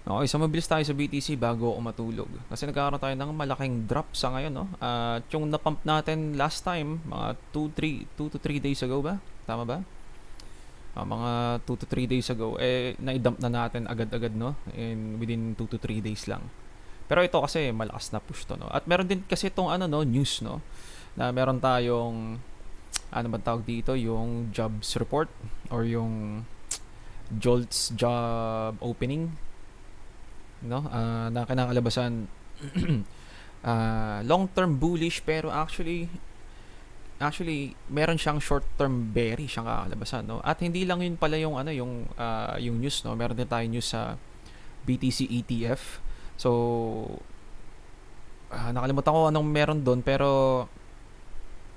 Okay, so mabilis tayo sa BTC bago ako matulog. Kasi nagkakaroon tayo ng malaking drop sa ngayon, no? At yung napump natin last time, mga 2 to 3 days ago ba? Tama ba? Mga 2 to 3 days ago, na-dump na natin agad-agad, no? Within 2 to 3 days lang. Pero ito kasi malakas na push to, no? At meron din kasi itong ano, no, news, no? Na meron tayong, ano ba tawag dito? Yung jobs report or yung JOLTS job opening, no? Na kinakalabasan long term bullish pero actually meron siyang short term bearish siyang kakalabasan, no? At hindi lang yun pala yung ano yung news, no? Meron din tayong news sa BTC ETF. So nakalimutan ko anong meron doon, pero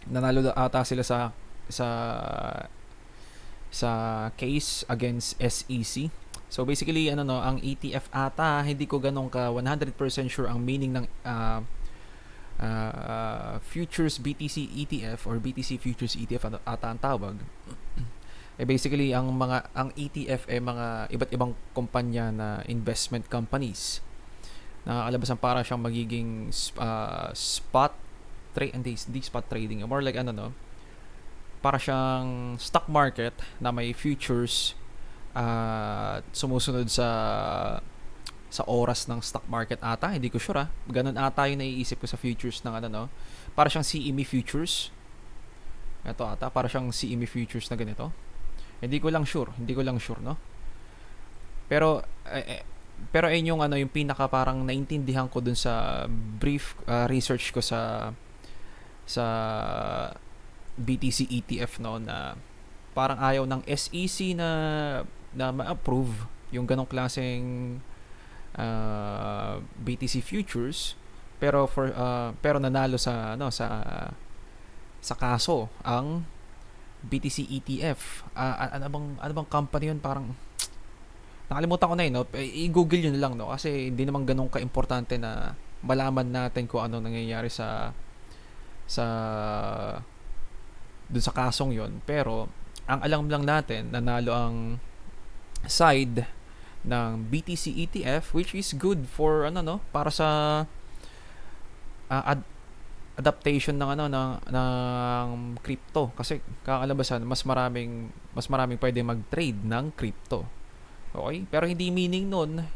nanalo ata sila sa sa case against SEC. So basically ano, no, ang ETF ata, hindi ko ganun ka 100% sure ang meaning ng futures BTC ETF or BTC futures ETF ata ang tawag. Basically ang ETF mga iba't ibang kumpanya na investment companies. Nakakalabasan para siyang magiging spot trade, hindi spot trading, more like ano, no, para siyang stock market na may futures sumusunod sa oras ng stock market ata, hindi ko sure. Ganun ata yung naiisip ko sa futures ng ano, no. Para siyang CME futures. Ito ata para siyang CME futures na ganito. Hindi ko lang sure, no. Pero pero ayun yung ano, yung pinaka parang naintindihan ko dun sa brief research ko sa BTC ETF, no, na parang ayaw ng SEC na ma-approve yung ganong klaseng BTC futures, pero nanalo sa kaso ang BTC ETF. Ano bang company yun, parang nakalimutan ko na yun, no? I-google yun lang, no, kasi hindi naman ganun ka-importante na malaman natin kung ano nangyayari sa dun sa kasong yon. Pero ang alam lang natin, nanalo ang side ng BTC ETF, which is good for ano, no, para sa adaptation ng ano ng crypto, kasi kakalabasan mas maraming pwede mag-trade ng crypto. Okay? Pero hindi meaning nun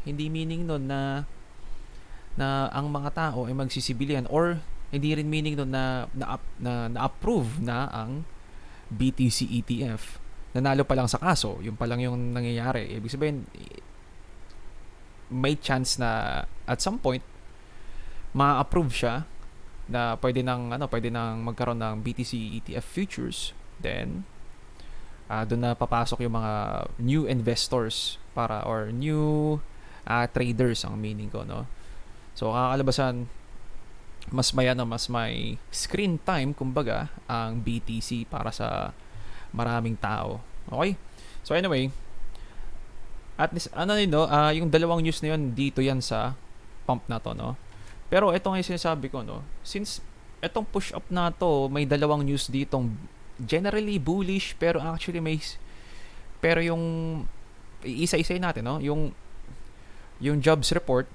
na ang mga tao ay magsisibilihan, or hindi rin meaning nun na approve na ang BTC ETF. Nanalo pa lang sa kaso, yung pa lang yung nangyayari. Ibig sabihin, may chance na at some point ma-approve siya na pwede nang magkaroon ng BTC ETF futures. Then doon na papasok yung mga new investors or new traders ang meaning ko, no. So kakalabasan, mas may screen time kumbaga ang BTC para sa maraming tao. Okay? So anyway, at least ano yun, no, yung dalawang news na yun, dito yan sa pump na to, no. Pero ito nga yung sinasabi ko, no, since etong push up na to, may dalawang news ditong generally bullish, pero yung isa-isay natin, no, yung jobs report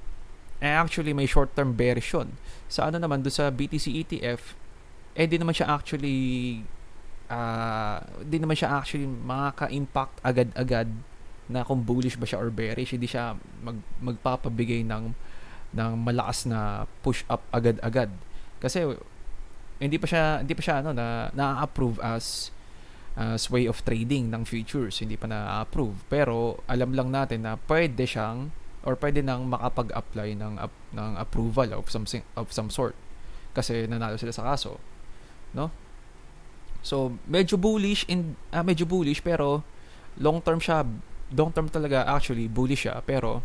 actually may short term bearish yun. Sa ano naman do sa BTC ETF, di naman siya actually makaka-impact agad-agad na kung bullish ba siya or bearish. Hindi siya magpapabigay ng malakas na push up agad-agad, kasi hindi pa siya ano na-approve as way of trading ng futures. Hindi pa na-approve, pero alam lang natin na pwede nang makapag-apply ng approval of some sort, kasi nanalo sila sa kaso, no. So medyo bullish, pero long term talaga actually bullish siya, pero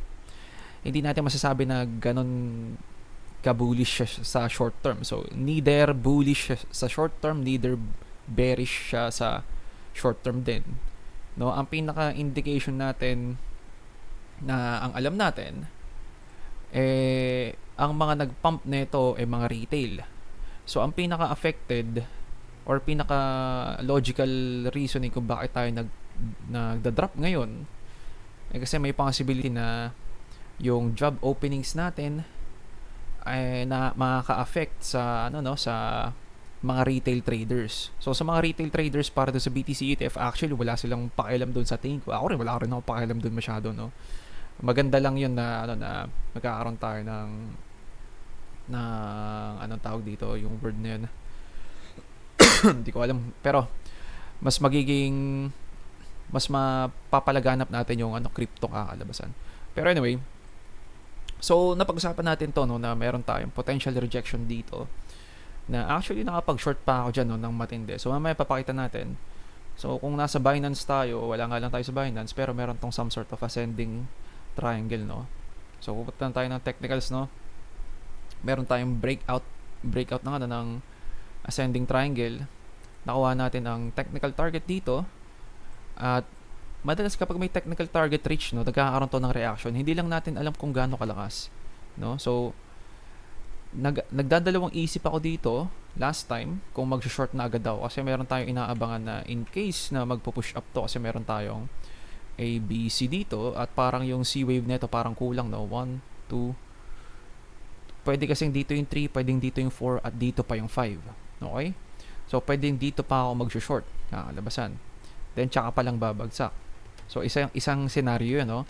hindi natin masasabi na ganun ka-bullish siya sa short term. So neither bullish siya sa short term, neither bearish siya sa short term din, no. Ang pinaka indication natin na ang alam natin, ang mga nag-pump nito ay mga retail. So ang pinaka affected or pinaka logical reasoning kung bakit tayo nagda-drop ngayon, kasi may possibility na yung job openings natin ay na makaka-affect sa ano no sa mga retail traders. So sa mga retail traders para do sa BTC ETF, actually wala silang pakialam doon sa tingin ko. Ako rin wala rin ako pakialam doon masyado, no. Maganda lang 'yun na ano na magkakaroon tayo ng anong tawag dito, yung word na 'yun. Hindi ko alam, pero mas magiging mas mapapalaganap natin yung ano crypto kakalabasan. Pero anyway, so napag-usapan natin to no na meron tayong potential rejection dito na actually nakapag-short pa ako dyan no, ng matindi. So mamaya papakita natin. So kung nasa Binance tayo, wala nga lang tayo sa Binance, pero meron tong some sort of ascending triangle, no. So pupunta tayo ng technicals, no. Meron tayong breakout na nga ng ascending triangle. Nakuha natin ang technical target dito. At madalas kapag may technical target reach, no, nagkakaroon to ng reaction. Hindi lang natin alam kung gaano kalakas, no. So nagdadalawang isip ako dito last time kung mag-short na agad daw kasi meron tayong inaabangan na in case na magpo-push up to kasi meron tayong A, B, C dito at parang yung C wave nito parang kulang, no. 1, 2, pwede kasing dito yung 3, pwedeng dito yung 4 at dito pa yung 5. Okay? So pwedeng dito pa ako mag-short kakalabasan. Then tsaka pa lang babagsak. So isang scenario yun, no.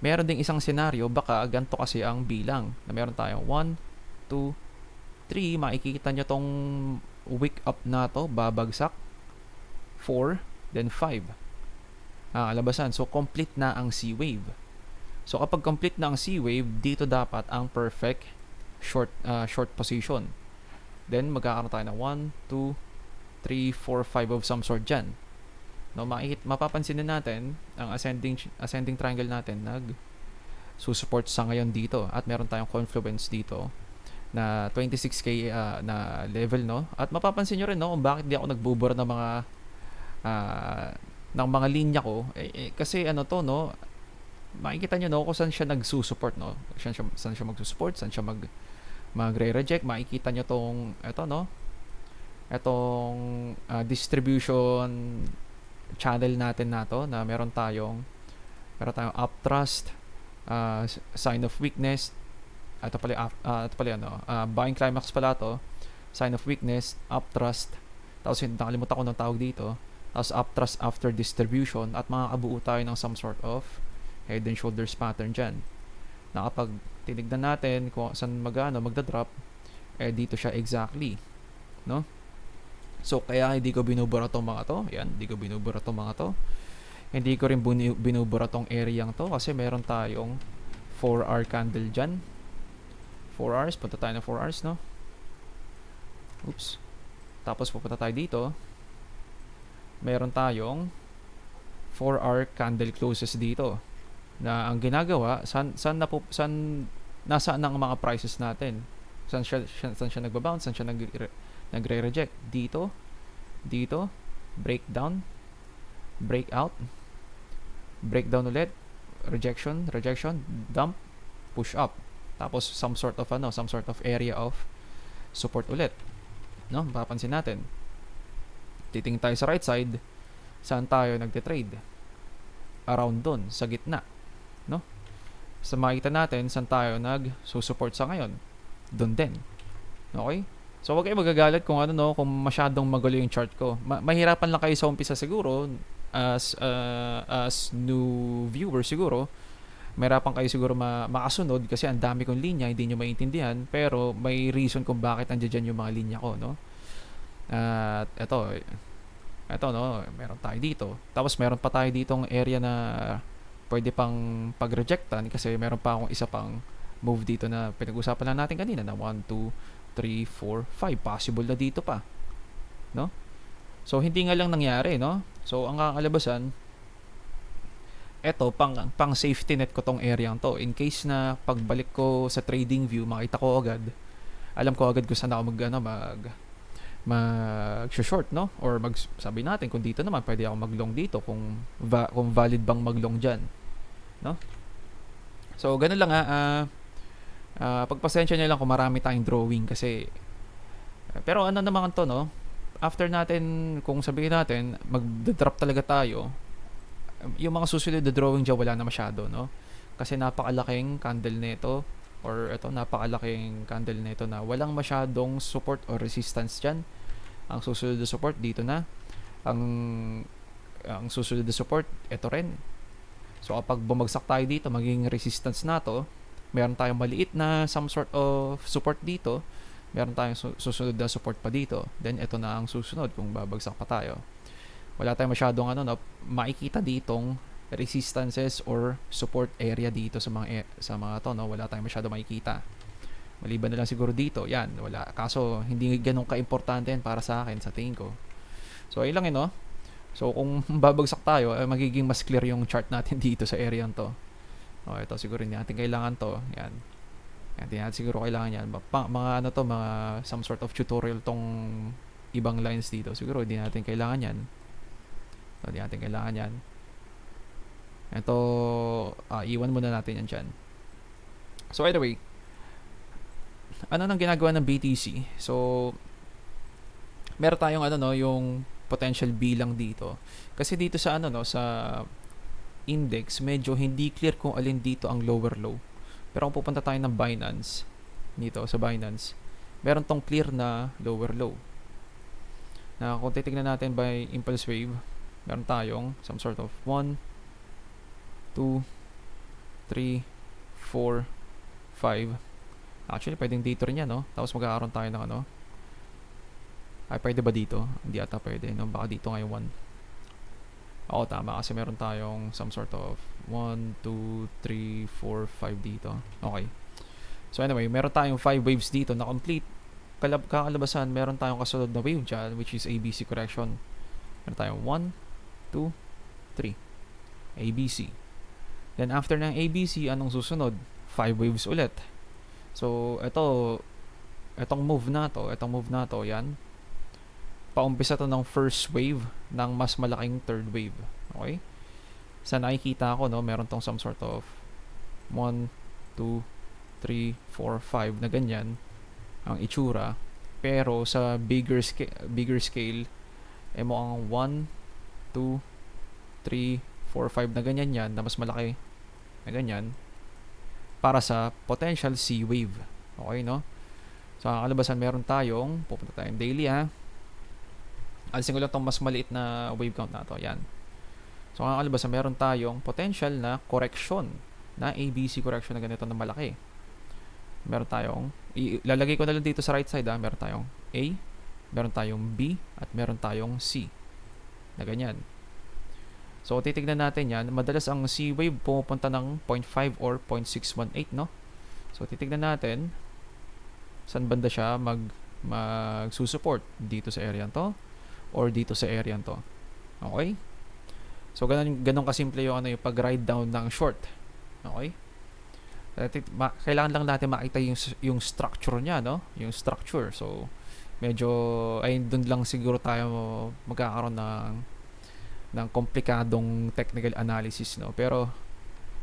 Meron ding isang scenario baka ganito kasi ang bilang na meron tayong 1, 2, 3, makikita nyo tong wick up na to, babagsak 4, then 5 alabasan. So complete na ang C wave. So kapag complete na ang C wave, dito dapat ang perfect short position. Then magkakaroon tayo ng 1, 2, 3, 4, 5 of some sort dyan, no. Mapapansin din natin ang ascending triangle natin susupport sa ngayon dito at meron tayong confluence dito na 26k na level, no. At mapapansin nyo rin, no, kung bakit di ako nagbubura ng mga linya ko kasi ano to, no, makikita nyo, no, kung saan siya nagsusupport, no, saan siya magsusupport, saan siya magre-reject. Makikita nyo tong eto, no, etong distribution channel natin na to na meron tayong upthrust, sign of weakness. Ito pala buying climax pala to, sign of weakness, upthrust, tapos nakalimutan ko ng tawag dito, tapos upthrust after distribution at makakabuo tayo ng some sort of head and shoulders pattern dyan na kapag tinignan natin kung saan magda-drop, dito siya exactly, no. So kaya hindi ko binubura tong mga to. Yan, hindi ko binubura tong mga to. Hindi ko rin binubura tong area to kasi meron tayong 4-hour candle dyan. 4 hours, punta tayo ng 4 hours, no. Oops. Tapos pupunta tayo dito. Meron tayong 4-hour candle closes dito. Na ang ginagawa, nasaan ang mga prices natin? Saan siya nagba-bounce, saan siya nagre-reject? Dito, breakdown, breakout, breakdown ulit, rejection, dump, push up. Tapos some sort of area of support ulit, no. Papansin natin, titingin tayo sa right side, saan tayo nagte-trade? Around doon sa gitna, no. Sa makita natin saan tayo nagsusupport sa ngayon, doon din. Okay? So wag kayo magagalit kung kung masyadong magulo yung chart ko. Mahirapan lang kayo sa umpisa siguro as new viewer siguro. Mahirapan kayo siguro makasunod kasi ang dami kong linya, hindi nyo maintindihan, pero may reason kung bakit andyan yung mga linya ko, no. At eto, no, meron tayo dito. Tapos meron pa tayo ditong area na pwede pang pag-rejectan kasi meron pa akong isa pang move dito na pinag-usapan lang natin kanina na 1, 2, 3, 4, 5. Possible na dito pa, no. So hindi nga lang nangyari, no. So ang kakalabasan, eto pang safety net ko tong area to in case na pagbalik ko sa trading view makita ko agad, alam ko agad kung saan ako mag-short, no, or sabi natin kung dito naman pwede ako mag-long dito kung valid bang mag-long dyan, no. So ganun lang pagpasensya niyo lang kung marami tayong drawing kasi pero ano naman to, no, after natin kung sabihin natin mag-drop talaga tayo, yung mga susunod na drawing dyan wala na masyado, no. kasi napakalaking candle nito, or ito, napakalaking candle nito na walang masyadong support or resistance dyan. Ang susunod na support dito na. Ang susunod na support, ito rin. So kapag bumagsak tayo dito, maging resistance na to, meron tayong maliit na some sort of support dito, meron tayong susunod na support pa dito, then ito na ang susunod kung babagsak pa tayo. Wala tayong masyadong makikita ditong resistances or support area dito sa mga to, no? Wala tayong masyadong makikita. Maliban na lang siguro dito, yan, wala. Kaso hindi ganun ka-importante yan para sa akin, sa tingin ko. So ayun lang no. So kung babagsak tayo, magiging mas clear yung chart natin dito sa area to. Ito siguro hindi natin kailangan to. Yan. Hindi natin siguro kailangan yan. Mga mga some sort of tutorial tong ibang lines dito. Siguro hindi natin kailangan yan. Hindi natin kailangan yan. Ito, iwan muna natin yan dyan. So anyway, ano nang ginagawa ng BTC? So, meron tayong yung potential bilang dito. Kasi dito sa sa index, medyo hindi clear kung alin dito ang lower low. Pero kung pupunta tayo ng Binance, dito sa Binance, meron tong clear na lower low. Na kung titignan natin by impulse wave, meron tayong some sort of 1, 2, 3, 4, 5. Actually, pwedeng dito rin yan, no? Tapos magkakaroon tayo ng ay, pwede ba dito? Hindi ata pwede, no? Baka dito nga yung 1. Oo, tama. Kasi meron tayong some sort of 1, 2, 3, 4, 5 dito. Okay. So anyway, meron tayong 5 waves dito na complete. Kakalabasan, meron tayong kasunod na wave dyan, which is ABC correction. Meron tayong 1, 2, 3. ABC. Then after ng ABC, anong susunod? 5 waves ulit. So, itong move na to, yan. Paumpisa to ng first wave ng mas malaking third wave. Okay? Sa nakikita ko, no, meron tong some sort of 1, 2, 3, 4, 5 na ganyan ang itsura. Pero sa bigger scale, mo ang 1, 2, 3, 4, 5 na ganyan yan, na mas malaki na ganyan, para sa potential C wave. Okay, no? So, ang kalabasan, meron tayong, pupunta tayong daily, alisin ko lang itong mas maliit na wave count na to. Yan. So, ang kalabasan, meron tayong potential na correction, na ABC correction na ganito na malaki. Meron tayong, ilalagay ko na lang dito sa right side, meron tayong A, meron tayong B, at meron tayong C na ganyan. So, titignan natin yan. Madalas ang C wave pumupunta ng 0.5 or 0.618, no? So, titignan natin saan banda siya magsusupport, dito sa area to or dito sa area to. Okay? So, ganun kasimple yung yung pag-ride down ng short. Okay? Kailangan lang natin makita yung structure niya, no? Yung structure. So, medyo doon lang siguro tayo magkakaroon ng komplikadong technical analysis, no? Pero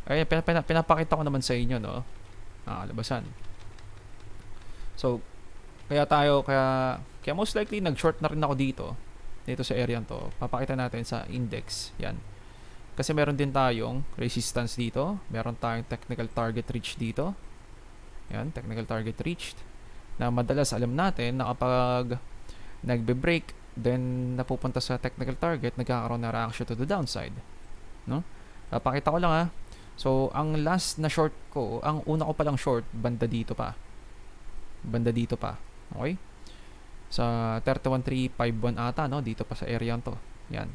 pinapakita ko naman sa inyo, no? Nakakalabasan. So, kaya most likely nag-short na rin ako dito sa area to. Papakita natin sa index, yan. Kasi meron din tayong resistance dito, meron tayong technical target reach dito. Yan, technical target reached. Na madalas alam natin na kapag nagbe-break, then napupunta sa technical target, nagkakaroon na reaction to the downside, no? Pakita ko lang So, ang last na short ko, ang una ko palang short, banda dito pa. Okay? Sa 31,351 ata, no? Dito pa sa area to. Yan.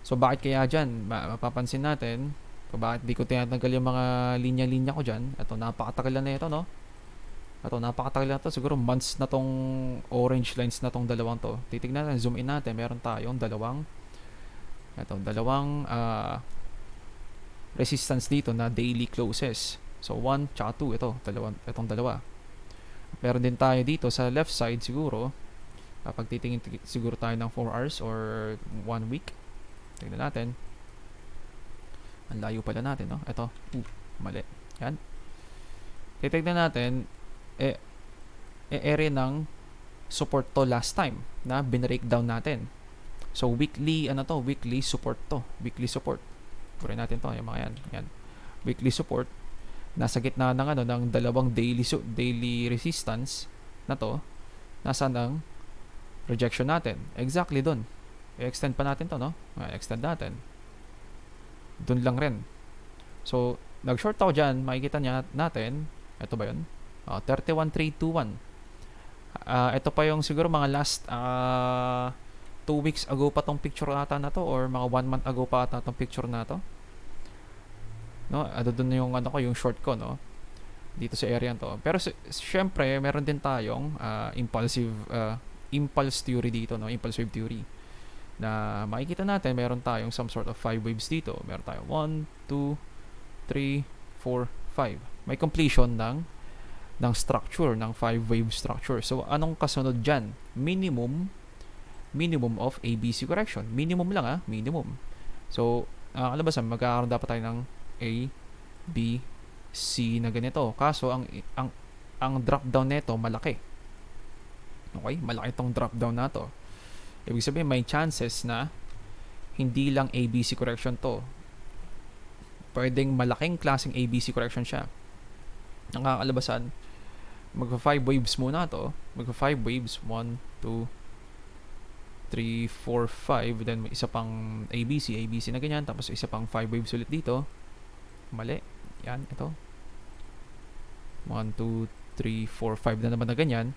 So, bakit kaya dyan? Mapapansin natin, bakit di ko tinatanggal yung mga linya-linya ko dyan. Ito, napakatagal na ito, no? Napakatagal na ito. Siguro months na tong orange lines na tong dalawang to. Titignan natin, zoom in natin. Meron tayong dalawang resistance dito na daily closes. So, 1 tsaka 2. Itong dalawa. Meron din tayo dito sa left side siguro. Kapag titingin siguro tayo ng 4 hours or 1 week. Tignan natin. Ang layo pala natin, no? Ito. Mali. Yan. Titignan natin, area ng support to last time na binreakdown natin. So, weekly support to. Weekly support. Kunin natin to, yung mga yan. Yan. Weekly support. nasa gitna ng ano ng dalawang daily resistance na to, nasaan ang rejection natin? Exactly dun. I-extend pa natin to, no? Extend natin. Dun lang rin. So, nag-short ako dyan, makikita natin, ito ba yun? 31,321. Ito pa yung siguro mga last 2 weeks ago pa tong picture ata na to, or mga 1 month ago pa ata tong picture na to. No, doon yung ano ko, yung short ko, no, dito sa area to. Pero syempre meron din tayong impulse theory dito, no, impulse wave theory, na makikita natin meron tayong some sort of 5 waves dito. Meron tayong 1 2 3 4 5. May completion ng structure, ng 5 wave structure. So anong kasunod diyan? Minimum of ABC correction. Minimum lang, minimum. So kalabasan magkakaroon dapat tayo ng A, B, C na ganito. Kaso ang drop down nito malaki. Okay? Malaki tong drop down na to. Ibig sabihin may chances na hindi lang ABC correction to. Pwedeng malaking klaseng ABC correction siya. Ang kakalabasan, magpa 5 waves muna to. Magpa 5 waves, 1 2 3 4 5, then may isa pang ABC na ganyan, tapos isa pang 5 waves ulit dito. Mali. Yan, ito. 1, 2, 3, 4, 5 na naman na ganyan.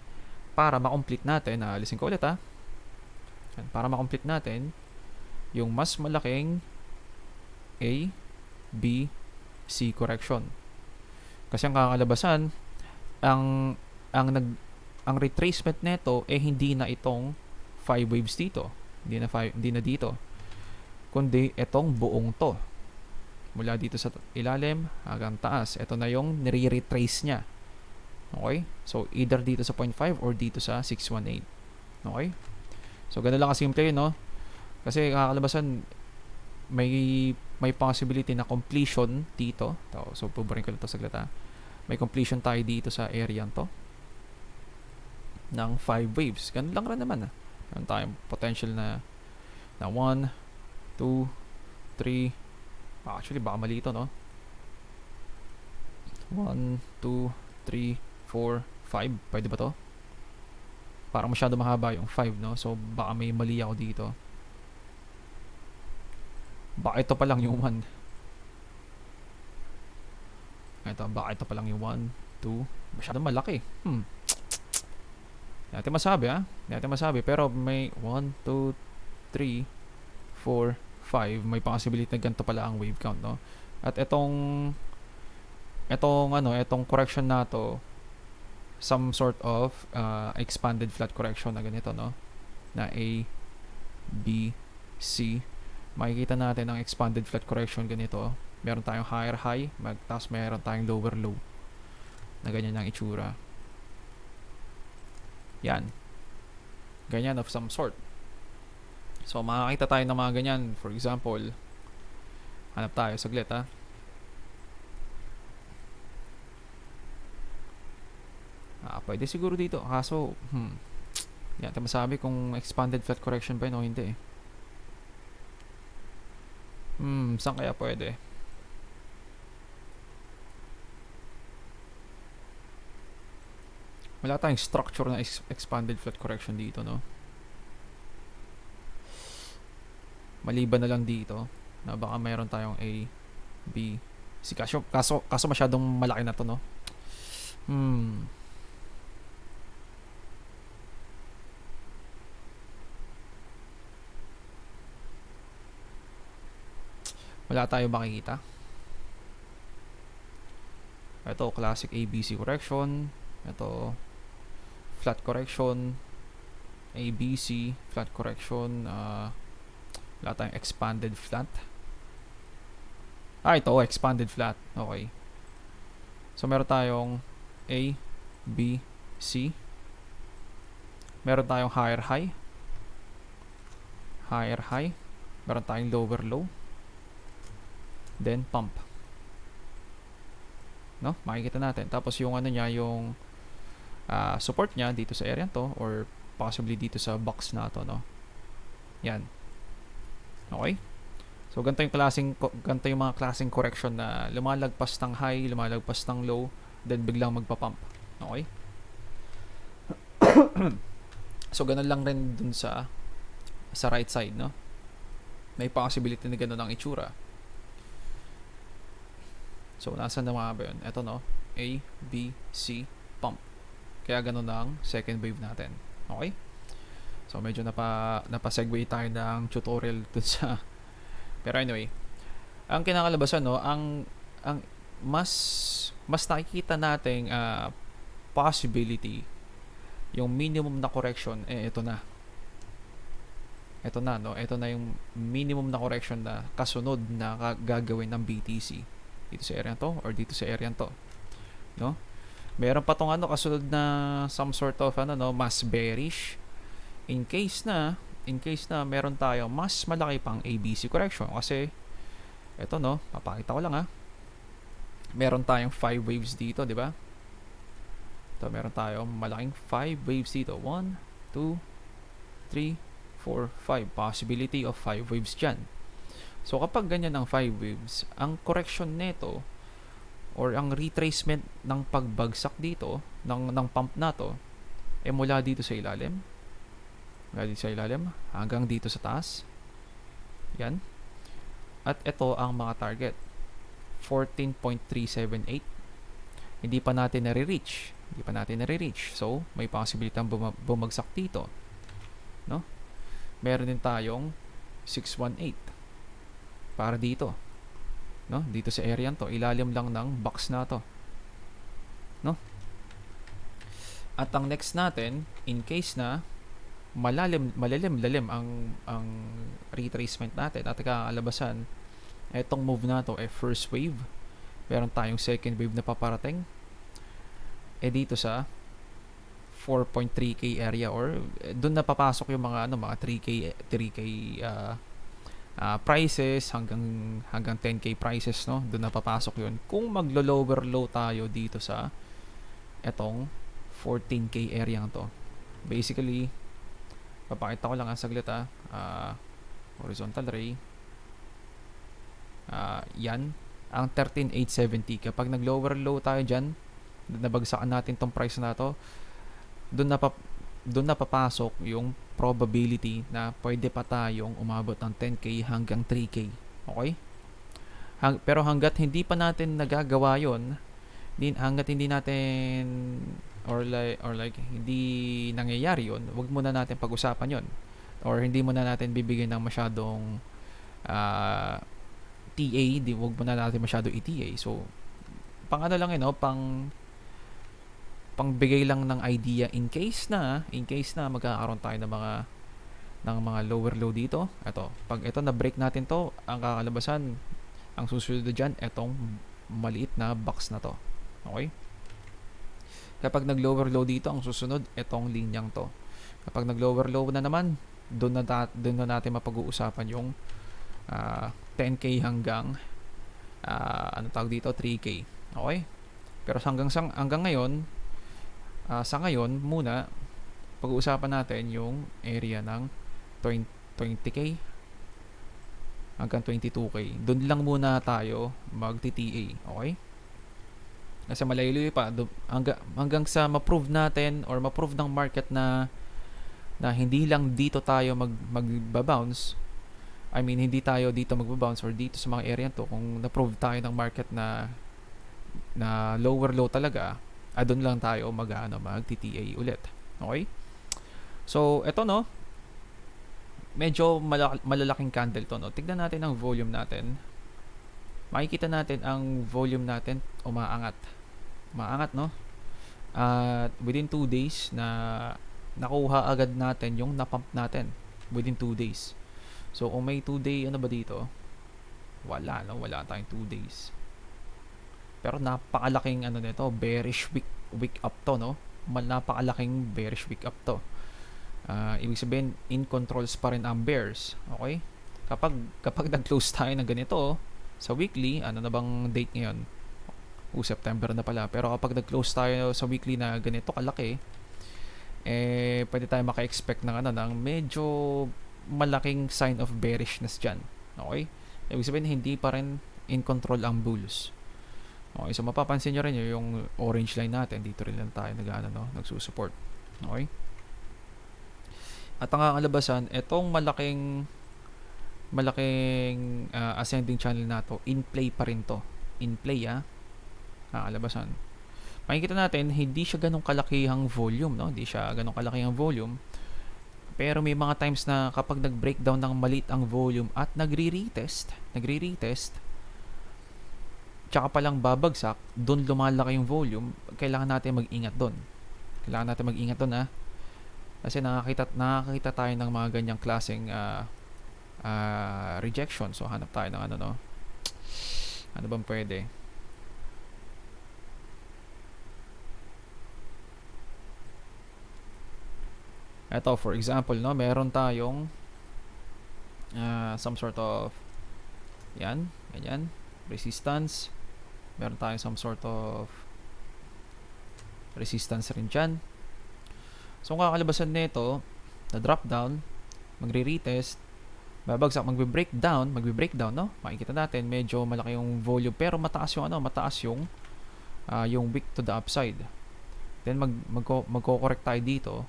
Para ma-complete natin, alisin ko ulit yan, para ma-complete natin yung mas malaking A, B, C correction. Kasi ang kakalabasan, ang retracement nito hindi na itong 5 waves dito. Hindi na dito. Kundi itong buong to. Mula dito sa ilalim hanggang taas. Ito na yung nire-retrace niya. Okay? So, either dito sa 0.5 or dito sa 618. Okay? So, ganun lang kasimple yun, no? Kasi kakalabasan, may possibility na completion dito. So, pubarin ko lang ito saglit, May completion tayo dito sa area to ng 5 waves. Ganun lang rin naman, Meron tayong potential na 1, 2, 3. Actually, baka mali ito, no? 1, 2, 3, 4, 5. Pwede ba to? Parang masyado mahaba yung 5, no? So, baka may mali ako dito. Baka ito pa lang yung 1. Baka ito pa lang yung 1, 2. Masyado malaki. Hindi natin masabi, Hindi natin masabi. Pero may 1, 2, 3, 4, 5. May possibility na ganito pala ang wave count, no? At itong correction na to, some sort of expanded flat correction na ganito, no? Na A, B, C. Makikita natin ang expanded flat correction ganito. Meron tayong higher high, tapos meron tayong lower low. Na ganyan ang itsura. Yan. Ganyan of some sort. So, makakita tayo ng mga ganyan. For example, hanap tayo saglit, pwede siguro dito. Kaso, yan, tayo masabi kung expanded flat correction ba yun o hindi. Saan kaya pwede? Wala tayong structure na expanded flat correction dito, no? Maliban na lang dito na baka mayroon tayong A, B, C. Kaso masyadong malaki na to, no? Wala tayong makikita. Ito, classic ABC correction. Ito, flat correction. ABC, flat correction. Wala tayong expanded flat. Ito, expanded flat. Okay. So, meron tayong A, B, C. Meron tayong higher high. Higher high. Meron tayong lower low. Then, pump. No? Makikita natin. Tapos, yung ano niya, yung support niya dito sa area to, or possibly dito sa box na to, no? Yan. Okay? So ganito yung mga klaseng correction na lumalagpas ng high, lumalagpas ng low, then biglang magpa-pump. Okay? So ganun lang rin dun sa right side, no? May possibility na ganun ang itsura. So nasaan na mga ba yun? Ito, no? A, B, C, pump. Kaya ganun ang second wave natin. Okay? So medyo napa-segue tayo ng tutorial dun sa. Pero anyway, ang kinakalabasan, no, ang mas nakikita nating possibility, yung minimum na correction, ito na. Ito na, no? Ito na yung minimum na correction na kasunod na gagawin ng BTC. Dito sa area to or dito sa area to, no? Meron pa tong kasunod na some sort of mas bearish in case na meron tayong mas malaki pang ABC correction, kasi ito, no, papakita ko lang meron tayong 5 waves dito, di ba? Ito, meron tayong malaking 5 waves dito. 1, 2, 3, 4, 5. Possibility of 5 waves dyan. So kapag ganyan ang 5 waves, ang correction nito or ang retracement ng pagbagsak dito ng pump na to mula dito sa ilalim, hanggang dito sa taas. Yan. At ito ang mga target. 14.378. Hindi pa natin nare-reach. So, may possibility ang bumagsak dito. No? Meron din tayong 618 para dito. No? Dito sa area to, ilalim lang ng box na to. No? At ang next natin, in case na malalim ang retracement natin at kakalabasan, etong move na to first wave, meron tayong second wave na paparating dito sa 4.3k area, or doon na papasok yung mga mga 3k prices hanggang 10k prices, no? Doon na papasok yun kung maglo-lower low tayo dito sa etong 14k area to. Basically, papakita ko lang saglit horizontal ray. Yan ang 13,870. Kapag nag-lower low tayo dyan, nabagsakan natin tong price na to, doon na papasok yung probability na pwede pa tayong umabot ng 10k hanggang 3k. Okay? Pero hanggat hindi pa natin nagagawa yon, hanggat hindi natin or like hindi nangyayari yon, wag muna natin pag-usapan yon, or hindi muna natin bibigyan ng masyadong TA, wag muna natin masyado ETA. So pang lang pang bigay lang ng idea in case na magkakaroon tayo ng mga lower low dito. Ito, pag ito na break natin to, ang kakalabasan, ang susunod diyan etong maliit na box na to. Okay? Kapag nag-lower low dito, ang susunod etong linyang to. Kapag nag-lower low na naman, doon na natin mapag-uusapan yung 10k hanggang tawag dito, 3k. Okay? Pero hanggang ngayon, sa ngayon muna, pag-uusapan natin yung area ng 20k hanggang 22k. Doon lang muna tayo mag-TTA. Okay? Kasi malayo pa hanggang sa ma-prove natin or ma-prove ng market na hindi lang dito tayo magba-bounce. I mean, hindi tayo dito magba-bounce or dito sa mga area to. Kung na-prove tayo ng market na lower low talaga, doon lang tayo mag-TTA ulit. Okay? So, eto, no, medyo malalaking candle to, no. Tignan natin ang volume natin. Makikita natin ang volume natin umaangat, no. At within 2 days na nakuha agad natin yung napump natin within 2 days. So kung may 2 day dito, wala tayong 2 days. Pero napakalaking nito, bearish week up to, no. Napakalaking bearish week up to. Ibig sabihin, in controls pa rin ang bears. Okay? Kapag nag-close tayo ng ganito sa weekly, ano na bang date ngayon? September na pala. Pero kapag nag-close tayo sa weekly na ganito kalaki, pwede tayo maka-expect ng ng medyo malaking sign of bearishness dyan. Okay? Ibig sabihin, hindi pa rin in control ang bulls. Okay, so mapapansin nyo rin yung orange line natin, dito rin lang tayo nagsusupport. Okay? At ang kalabasan, itong malaking ascending channel na to, in play pa rin to. In play, kalabasan. Makikita natin, hindi siya ganong kalakihang volume, no? Hindi siya ganong kalakihang volume. Pero may mga times na kapag nag-breakdown ng maliit ang volume at nagre-retest, tsaka palang babagsak, doon lumalaki yung volume, kailangan natin mag-ingat doon. Kasi nakakita tayo ng mga ganyang klaseng rejection. So hanap tayo ng ano bang pwede? Ito, for example, no, meron tayong some sort of ganyan, resistance. Meron tayong some sort of resistance rin dyan. So, ang kakalabasan nito, na drop down, magre-retest, babagsak, magbe-breakdown, no? Makikita natin, medyo malaki yung volume, pero mataas yung wick to the upside. Then, magko-correct tayo dito,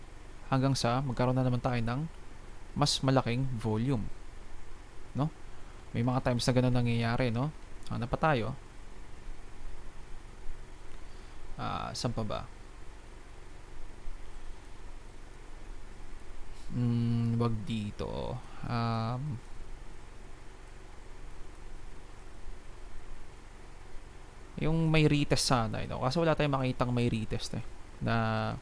hanggang sa magkaroon na naman tayo ng mas malaking volume, no? May mga times na ganun nangyayari, no? Ano pa tayo? Saan pa ba? Wag dito. Yung may retest sana, kasi wala tayong makitang may retest na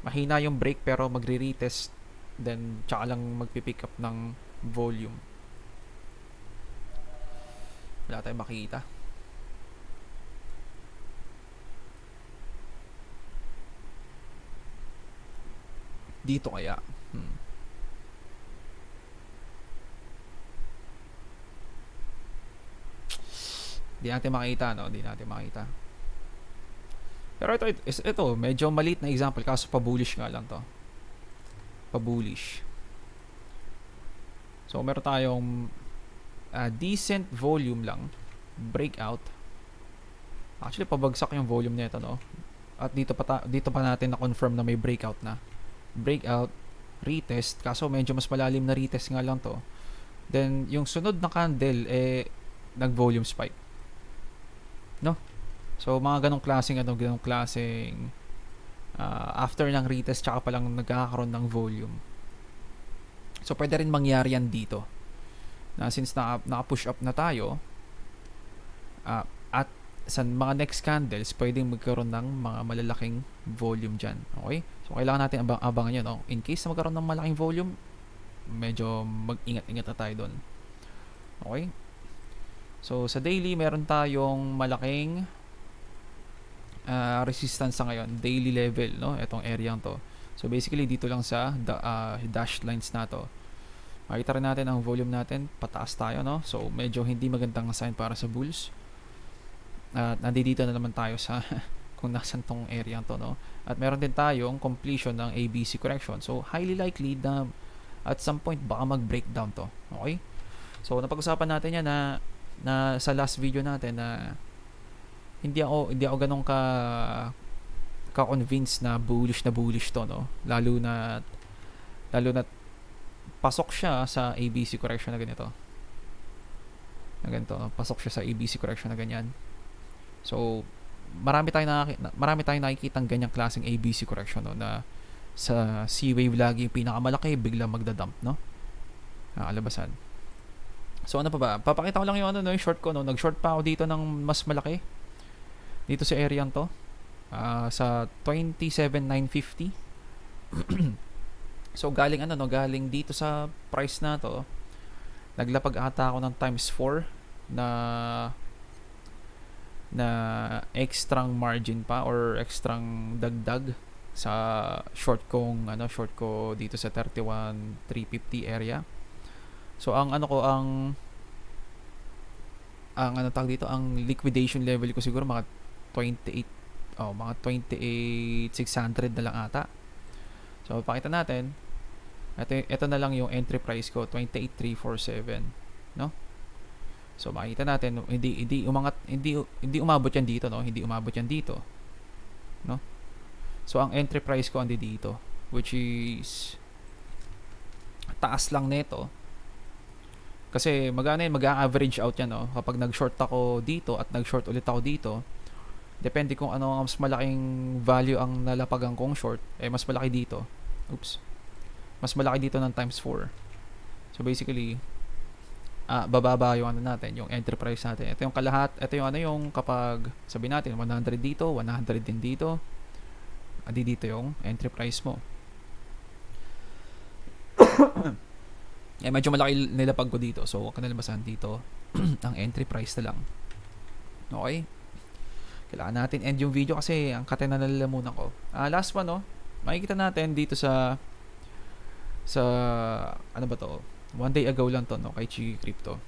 mahina yung break pero magre-retest, then tsaka lang magpipick up ng volume. Wala tayong makita. Dito kaya. Di natin makita. Pero ito medyo maliit na example, kaso pa-bullish nga lang to. Pa-bullish. So, meron tayong decent volume lang. Breakout. Actually, pabagsak yung volume nito, no? At dito pa natin na-confirm na may breakout na. Breakout, retest. Kaso, medyo mas malalim na retest nga lang to. Then, yung sunod na candle, nag-volume spike. No? So, mga ganong klaseng after ng retest, tsaka palang nagkakaroon ng volume. So, pwede rin mangyari yan dito. Na since naka-push up na tayo, at sa mga next candles, pwedeng magkaroon ng mga malalaking volume dyan. Okay? So, kailangan natin abangan yun. No? In case na magkaroon ng malaking volume, medyo mag-ingat-ingat na tayo doon. Okay? So, sa daily, meron tayong malaking resistance sa ngayon, daily level, no? Itong area to. So, basically, dito lang sa dashed lines na to. Makita rin natin ang volume natin, pataas tayo, no? So, medyo hindi magandang sign para sa bulls. At nandito na naman tayo sa kung nasan tong area to, no? At meron din tayong completion ng ABC correction. So, highly likely na at some point baka mag-breakdown to. Okay? So, napag-usapan natin yan na sa last video natin na hindi ako ganun ka-convinced na bullish to, no? Lalo na pasok siya sa ABC correction na ganito. Pasok siya sa ABC correction na ganyan. So, marami tayong nakikitang ganyang klaseng ABC correction, no, na sa C-wave lagi yung pinakamalaki, bigla magdadump, no? Nakalabasan. So, ano pa ba? Papakita ko lang yung yung short ko, no? Nag-short pa ako dito ng mas malaki. Dito sa area to. Sa 27,950. So, galing dito sa price na to. Naglapag ata ako ng times 4 na extrang margin pa or extrang dagdag sa short ko dito sa 31,350 area. So, ang liquidation level ko siguro mga 28,600 na lang ata. So, pakita natin. Ito na lang yung entry price ko, 28,347, no? So makita natin hindi umabot yan dito, no? Hindi umabot yan dito, no? So ang entry price ko andi dito, which is taas lang nito. Kasi mag-average out yan, no? Kapag nag-short ako dito at nag-short ulit ako dito, depende kung ano ang mas malaking value ang nalapagan kong short, mas malaki dito. Oops. Mas malaki dito ng times 4. So basically, bababa yung ano natin, yung entry price natin. Ito yung ito yung yung kapag sabi natin 100 dito, 100 din dito. Dito yung entry price mo. Medyo malaki nilapag ko dito. So, huwag ka nalabasan dito. Ang entry price na lang. Okay? Kailangan natin end yung video kasi ang kate na nalalamunan ko. Last one, no? Makikita natin dito sa ano ba to? 1 day ago lang to, no? Kay Chigi Crypto.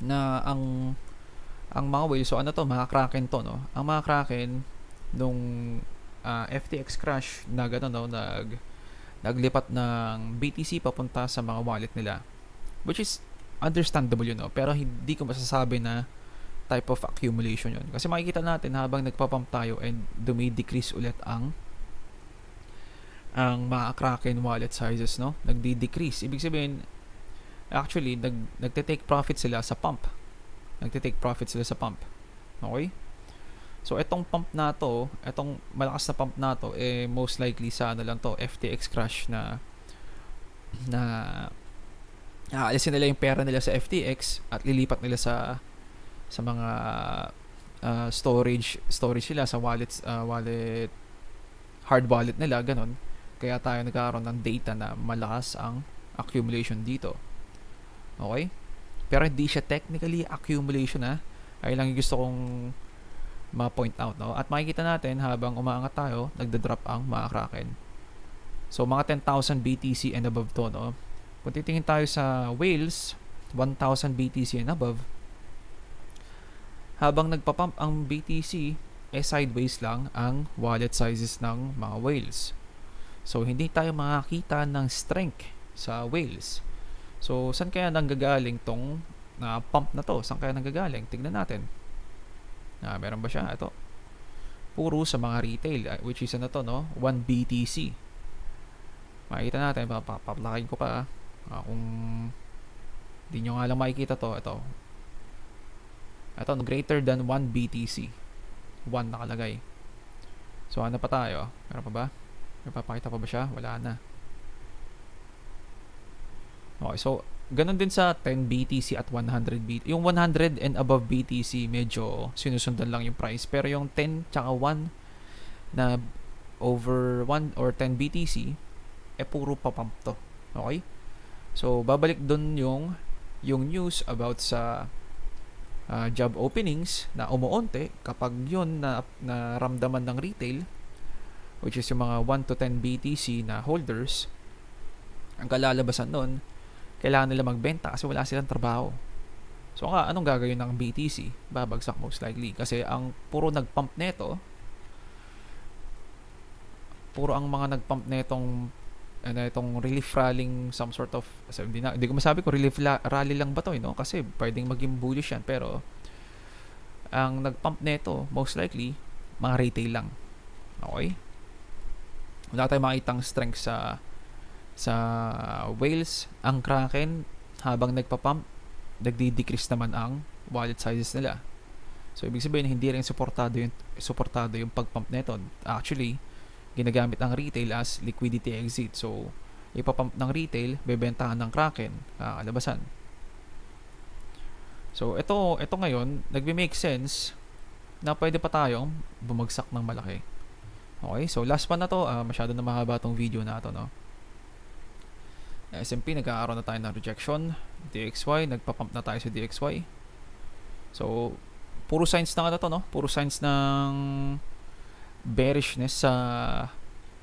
Na ang mga whale, so ano to? Mga Kraken to, no? Ang mga Kraken, nung FTX crash na gano'n, no? Naglipat ng BTC papunta sa mga wallet nila, which is understandable yun, no? Pero hindi ko masasabi na type of accumulation yun, kasi makikita natin habang nagpapump tayo and dumi-decrease ulit ang mga Kraken wallet sizes, no? Nagdi-decrease. Ibig sabihin, actually nagte-take profit sila sa pump. Okay? So etong pump na to, etong malakas na pump na to, most likely sa ano lang to, FTX crash na aalisin nila yung pera nila sa FTX at lilipat nila sa mga storage nila sa wallet hard wallet nila, ganun. Kaya tayo nagkaroon ng data na malakas ang accumulation dito. Okay? Pero hindi siya technically accumulation, ha. Ay lang yung gusto kong ma-point out, no? At makikita natin habang umaangat tayo, nagda-drop ang mga Kraken. So mga 10,000 BTC and above to, no? Kung titingin tayo sa whales, 1,000 BTC and above, habang nagpa-pump ang BTC, sideways lang ang wallet sizes ng mga whales. So hindi tayo makakita ng strength sa whales. So saan kaya nanggagaling tong pump na to? Saan kaya nanggagaling? Tignan natin. Meron ba siya? Ito. Puro sa mga retail, which is ano to, no? 1 BTC. Makikita natin, papaplakin ko pa. Kung di nyo nga lang makikita to, ito, greater than 1 BTC. 1 nakalagay. So ano pa tayo? Meron pa ba? May papakita pa ba siya? Wala na. Okay, so ganun din sa 10 BTC at 100 BTC. Yung 100 and above BTC, medyo sinusundan lang yung price. Pero yung 10 tsaka 1 na over 1 or 10 BTC, puro pa pump to. Okay? So, babalik dun yung news about sa job openings na umuonte kapag yun na ramdaman ng retail, which is yung mga 1 to 10 BTC na holders. Ang kalalabasan nun, kailangan nila magbenta kasi wala silang trabaho. So anong gagawin ng BTC? Babagsak most likely kasi ang puro nagpump neto, puro ang mga nagpump netong itong relief rallying some sort of, hindi ko masabi kung relief rally lang ba to, no? Kasi pwedeng maging bullish yan, pero ang nagpump neto most likely mga retail lang. Okay? Wala tayong makitang strength sa whales. Ang Kraken, habang nagpa-pump, nagdi-decrease naman ang wallet sizes nila. So ibig sabihin hindi rin suportado yung pag-pump nito. Actually, ginagamit ang retail as liquidity exit. So ipapump ng retail, bebentahan ng Kraken, kalabasan. So ito ngayon, nagbe-make sense na pwede pa tayong bumagsak ng malaki. Okay, so last one na to. Masyado na mahaba tong video na to, no? S&P, nagkakaroon na tayo ng rejection. DXY, nagpa-pump na tayo sa DXY. So, puro signs na to, no? Puro signs ng bearishness sa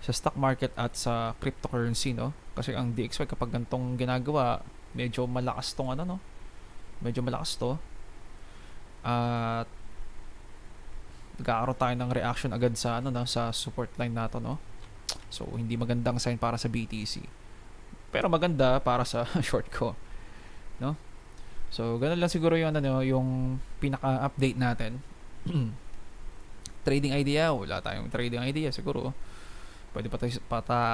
stock market at sa cryptocurrency, no? Kasi ang DXY kapag gantong ginagawa, medyo malakas tong no? Medyo malakas to. At nagkakaroon tayo ng reaction agad sa sa support line nato, no? So, hindi magandang sign para sa BTC. Pero maganda para sa short ko, no? So, ganun lang siguro yung ano, yung pinaka-update natin. Trading idea, wala tayong trading idea siguro. Pwede pa tayo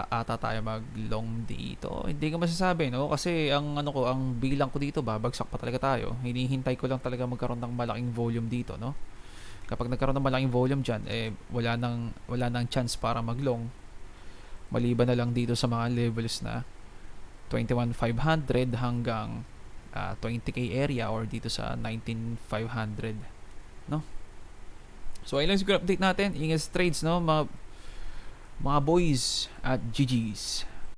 ata tayo mag-long dito. Hindi ko masasabi, no? Kasi ang ano ko, ang bilang ko dito, babagsak pa talaga tayo. Hinihintay ko lang talaga magkaroon ng malaking volume dito, no? Kapag nagkaroon ng malaking volume diyan, wala nang chance para mag-long. Maliban na lang dito sa mga levels na 21,500 hanggang 20k area or dito sa 19,500, no? So ayun lang siguro update natin. Ingat trades, no? Mga boys at GG's.